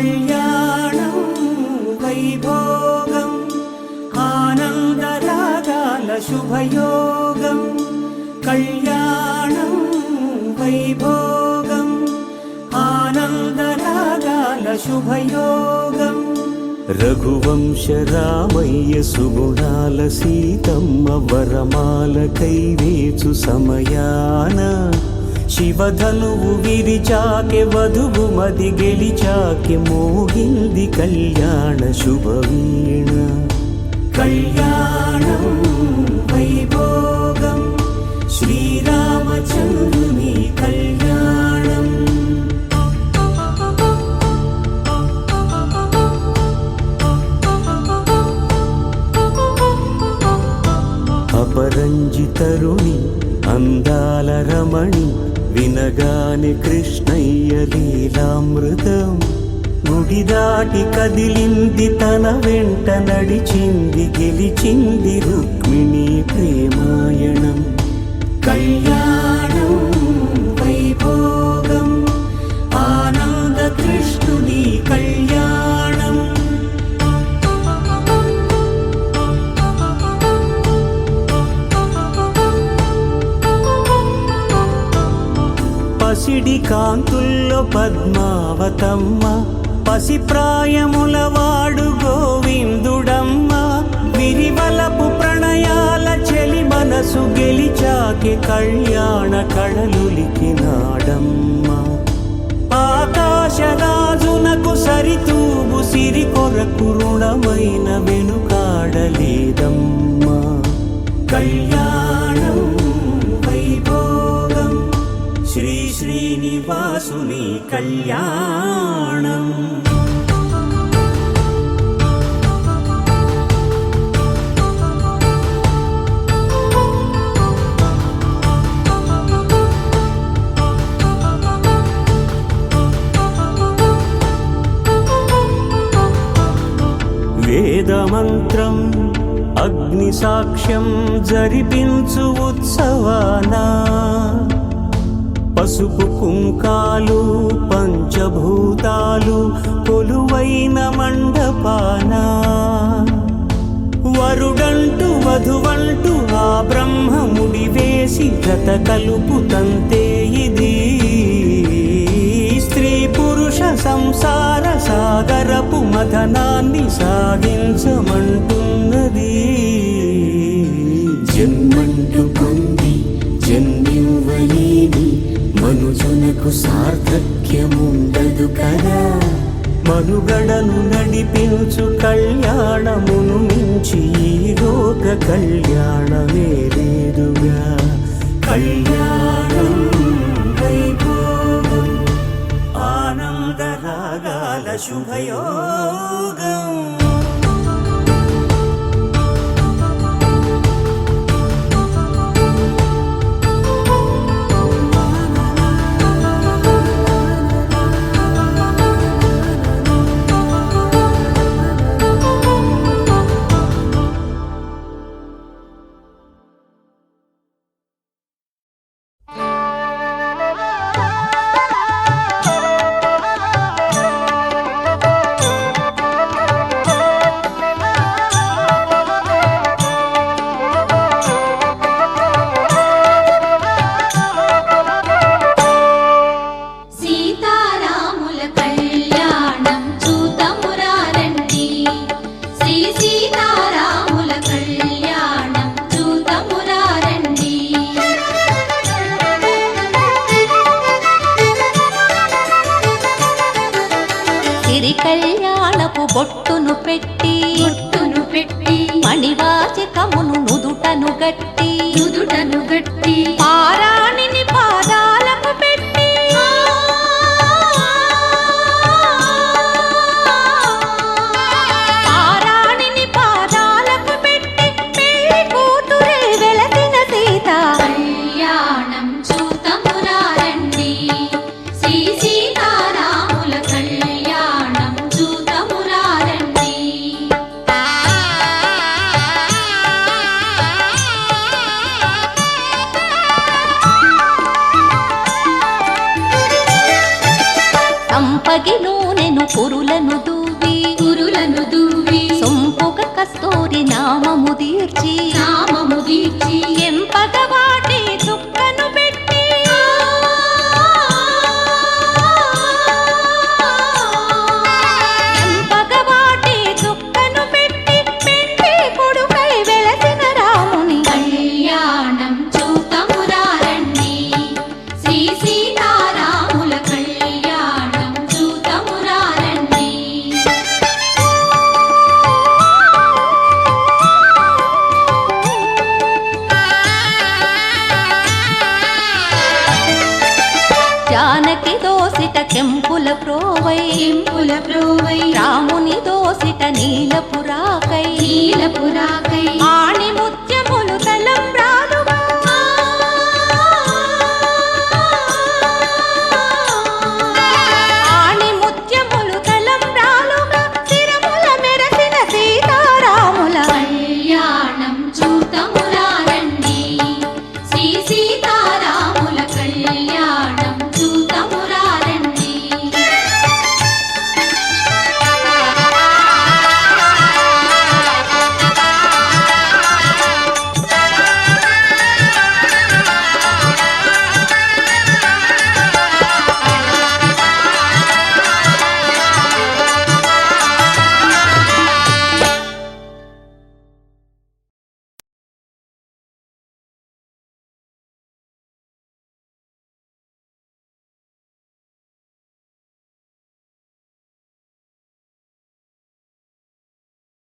కళ్యాణం వైభోగం ఆనందరాగాల శుభయోగం కళ్యాణం వైభోగం ఆనందరాగాల శుభయోగం రఘువంశ రామయ్య సుగుణాల సీతమ్మ వరమాల కైవేచు సమయాన శివధనువు విరిచాకె వధువు మది గెలిచాకె మోగింది కళ్యాణ శుభవీణ కళ్యాణం వైభోగం శ్రీరామచంద్రుని కళ్యాణం అపరంజి తరుణి అందాల రమణి వినగాని కృష్ణయ్య లీలామృతం గుడి దాటి కదిలింది తన వెంట నడిచింది గెలిచింది రుక్మిణి ప్రేమాయణం కళ్యాణం వైభోగం ఆనంద కృష్ణుని కళ్యాణం పసిడి కాంతుల్లో పద్మావతమ్మ పసిప్రాయముల వాడు గోవిందుడమ్మ విరివలపు ప్రణయాల చెలి మనసు గెలిచాకె కళ్యాణ కళలులికినాడమ్మ ఆకాశరాజునకు సరితూబు సిరి కొరకు రుణమైన వెనుకాడలేదమ్మ కళ్యాణం వైభోగం శ్రీ శ్రీనివాసుని కళ్యాణం వేదమంత్రం అగ్ని సాక్ష్యం జరిపించు ఉత్సవానా పసుపు కుంకాలు పంచభూతాలు కొలువైన మండపాన వరుడంటూ వధువంటూ ఆ బ్రహ్మముడి వేసి జత కలుపు తంతే ఇది స్త్రీ పురుష సంసార సాగరపు మథనాన్ని సాగించమంటున్నది జన్మంటూ పొంది జన్మివ్వలేని మనుజునకు సార్థక్యముండదు కదా మనుగడను నడిపించు కళ్యాణమును మించి ఈ లోక కళ్యాణమే లేదుగా కళ్యాణం వైభోగం ఆనందరాగాల శుభయోగం కళ్యాణపు బొట్టును పెట్టి మణివాచకమును నుదుటను గట్టి పారాణిని పాదాలకు పెట్టి పారాణిని పాదాలకు పెట్టి పెళ్లి కూతురే వెలసిన సీత కళ్యాణం చూతమురారండి శ్రీ సీతారాముల కళ్యాణం చూతమురారండి సంపగి నూనెను కురులను దూవి సొంపుగ కస్తూరి నామము దీర్చి ఎంపగ వాటి చుక్కను పెట్టి ఎంపగ వాటి చుక్కను పెట్టి పెండి కొడుకై వెలసిన రాముని కళ్యాణం చూతమురారండి శ్రీ సీతారాముల కళ్యాణం చూతమురారండి జానకి దోసిట కెంపుల ప్రోవై రాముని దోసిట నీలపురాకై నీలపురాకై ఆణిముత్య